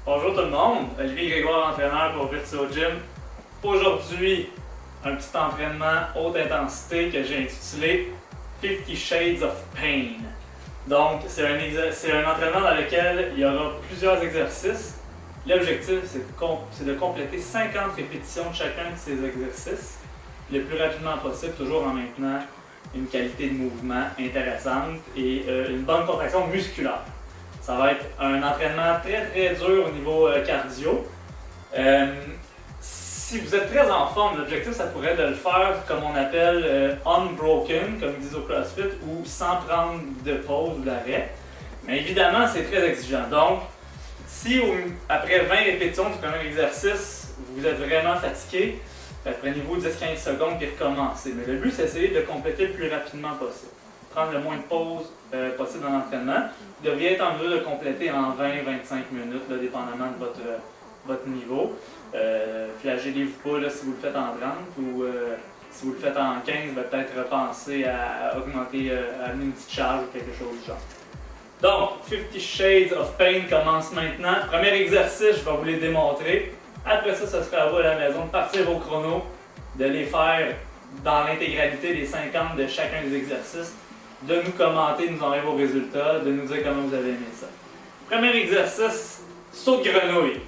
Bonjour tout le monde, Olivier Grégoire, entraîneur pour Virtuo Gym. Aujourd'hui, un petit entraînement haute intensité que j'ai intitulé 50 Shades of Pain. Donc, c'est un entraînement dans lequel il y aura plusieurs exercices. L'objectif, c'est de compléter 50 répétitions de chacun de ces exercices le plus rapidement possible, toujours en maintenant une qualité de mouvement intéressante et une bonne contraction musculaire. Ça va être un entraînement très très dur au niveau cardio. Si vous êtes très en forme, l'objectif ça pourrait être de le faire comme on appelle unbroken, comme ils disent au CrossFit, ou sans prendre de pause ou d'arrêt. Mais évidemment, c'est très exigeant. Donc, si après 20 répétitions du premier exercice, vous êtes vraiment fatigué, prenez-vous 10-15 secondes et recommencez. Mais le but, c'est d'essayer de compléter le plus rapidement possible. Prendre le moins de pauses possible dans l'entraînement. Vous devriez être en mesure de compléter en 20-25 minutes, là, dépendamment de votre niveau. Flagellez-vous pas là, si vous le faites en 30 ou si vous le faites en 15, peut-être repenser à augmenter, à amener une petite charge ou quelque chose du genre. Donc, 50 Shades of Pain commence maintenant. Premier exercice, je vais vous les démontrer. Après ça, ce sera à vous à la maison de partir au chrono, de les faire dans l'intégralité des 50 de chacun des exercices, de nous commenter, de nous envoyer vos résultats, de nous dire comment vous avez aimé ça. Premier exercice, saut de grenouille.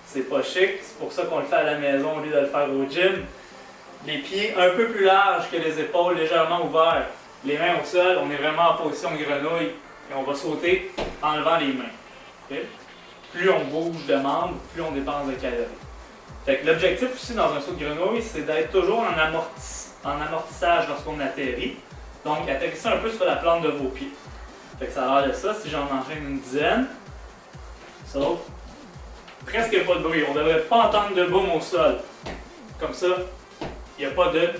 C'est pas chic, c'est pour ça qu'on le fait à la maison au lieu de le faire au gym. Les pieds un peu plus larges que les épaules, légèrement ouverts. Les mains au sol, on est vraiment en position de grenouille et on va sauter en levant les mains. Okay? Plus on bouge de membres, plus on dépense de calories. Fait que l'objectif aussi dans un saut de grenouille, c'est d'être toujours en amortissage lorsqu'on atterrit. Donc, atterrissez un peu sur la plante de vos pieds. Fait que ça a l'air de ça, si j'en enchaîne une dizaine. Saute. Presque pas de bruit, on ne devrait pas entendre de boom au sol. Comme ça, il n'y a pas de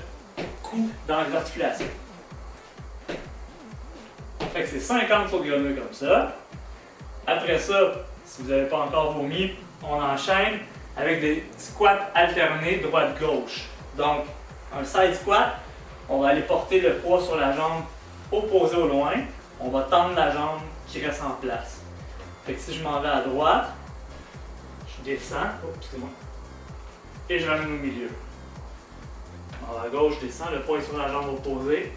coup dans l'articulation. Fait que c'est 50 sauts de grenouille comme ça. Après ça, si vous n'avez pas encore vomi, on enchaîne avec des squats alternés droite-gauche. Donc, un side squat, on va aller porter le poids sur la jambe opposée au loin. On va tendre la jambe qui reste en place. Fait que si je m'en vais à droite, je descends, et je ramène au milieu. À gauche, je descends, le poids est sur la jambe opposée,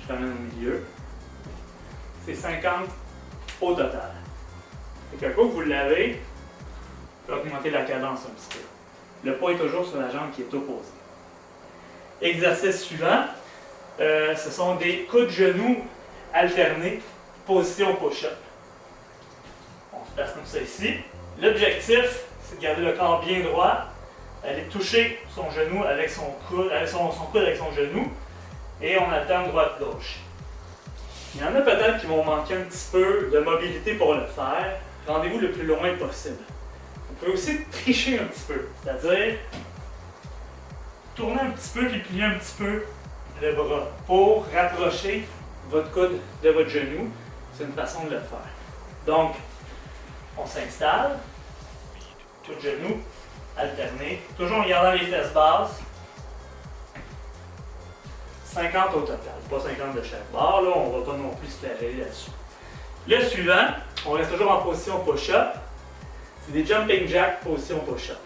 je ramène au milieu. C'est 50 au total. Fait qu'un coup que vous l'avez, vous pouvez augmenter la cadence un petit peu. Le poids est toujours sur la jambe qui est opposée. Exercice suivant, ce sont des coups de genoux alternés, position push-up. On se place comme ça ici. L'objectif, c'est de garder le corps bien droit, aller toucher son genou avec son coude, son coude avec son genou, et on alterne droite-gauche. Il y en a peut-être qui vont manquer un petit peu de mobilité pour le faire. Rendez-vous le plus loin possible. Vous pouvez aussi tricher un petit peu, c'est-à-dire tourner un petit peu puis plier un petit peu le bras pour rapprocher votre coude de votre genou. C'est une façon de le faire. Donc, on s'installe, coup de genou, alterné, toujours en gardant les fesses basses. 50 au total, pas 50 de chaque barre, là, on ne va pas non plus se flageller là-dessus. Le suivant, on reste toujours en position push-up. C'est des jumping jacks position push-up.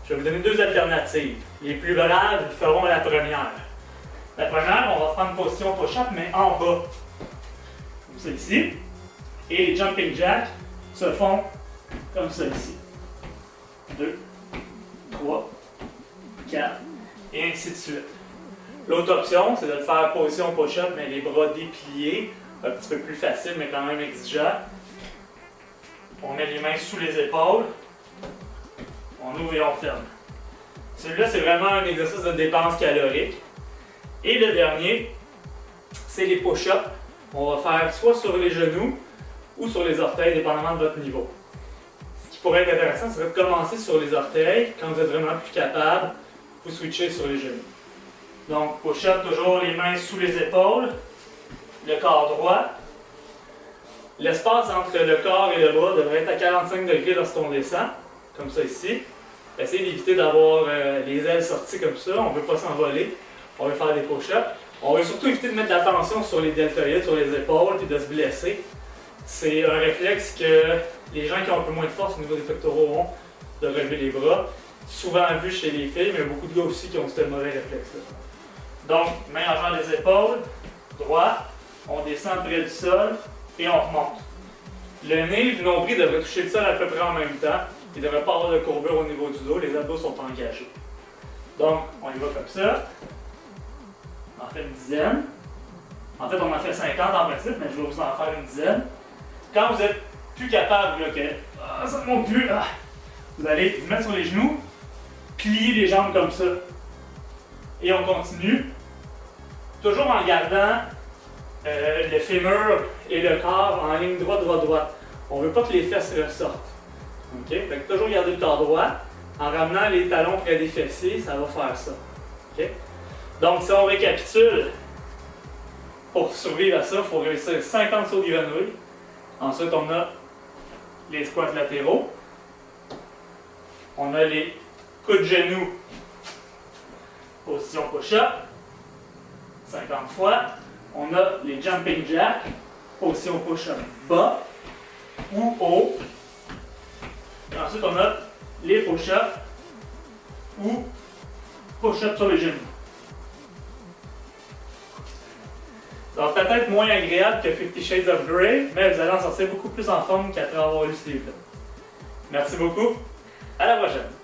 Je vais vous donner deux alternatives. Les plus braves feront la première. La première, on va prendre une position push-up, mais en bas. Comme ça ici. Et les jumping jacks se font comme ça ici. 2, 3, 4, et ainsi de suite. L'autre option, c'est de le faire position push-up, mais les bras dépliés, un petit peu plus facile, mais quand même exigeant. On met les mains sous les épaules, on ouvre et on ferme. Celui-là, c'est vraiment un exercice de dépense calorique. Et le dernier, c'est les push-ups. On va faire soit sur les genoux ou sur les orteils, dépendamment de votre niveau. Ce qui pourrait être intéressant, c'est de commencer sur les orteils. Quand vous êtes vraiment plus capable, vous switchez sur les genoux. Donc, push-up, toujours les mains sous les épaules, le corps droit. L'espace entre le corps et le bras devrait être à 45 degrés lorsqu'on descend, comme ça ici. Essayez d'éviter d'avoir les ailes sorties comme ça, on ne veut pas s'envoler. on veut faire des push-ups. On veut surtout éviter de mettre de la tension sur les deltoïdes, sur les épaules, puis de se blesser. C'est un réflexe que les gens qui ont un peu moins de force au niveau des pectoraux ont, de relever les bras. Souvent vu chez les filles, mais il y a beaucoup de gars aussi qui ont ce mauvais réflexe-là. Donc, main en genre des épaules, droit, on descend près du sol et on remonte. Le nez du nombril devrait toucher le sol à peu près en même temps. Il ne devrait pas avoir de courbure au niveau du dos, les abdos sont engagés. Donc, on y va comme ça. On en fait une dizaine. En fait, on en fait 50 en principe, mais je vais vous en faire une dizaine. Quand vous êtes plus capable, là, que ça ne monte plus, vous allez vous mettre sur les genoux, plier les jambes comme ça. Et on continue, toujours en gardant le fémur et le corps en ligne droite. On ne veut pas que les fesses ressortent. Okay? Fait que toujours garder le corps droit, en ramenant les talons près des fessiers, ça va faire ça. Okay? Donc si on récapitule, pour survivre à ça, il faut réussir 50 sauts grenouilles. Ensuite, on a les squats latéraux. On a les coups de genoux, position push-up, 50 fois. On a les jumping jacks, position push-up bas ou haut. Et ensuite, on a les push-ups ou push-ups sur les genoux. Donc peut-être moins agréable que 50 Shades of Grey, mais vous allez en sortir beaucoup plus en forme qu'après avoir lu ce livre-là. Merci beaucoup, à la prochaine!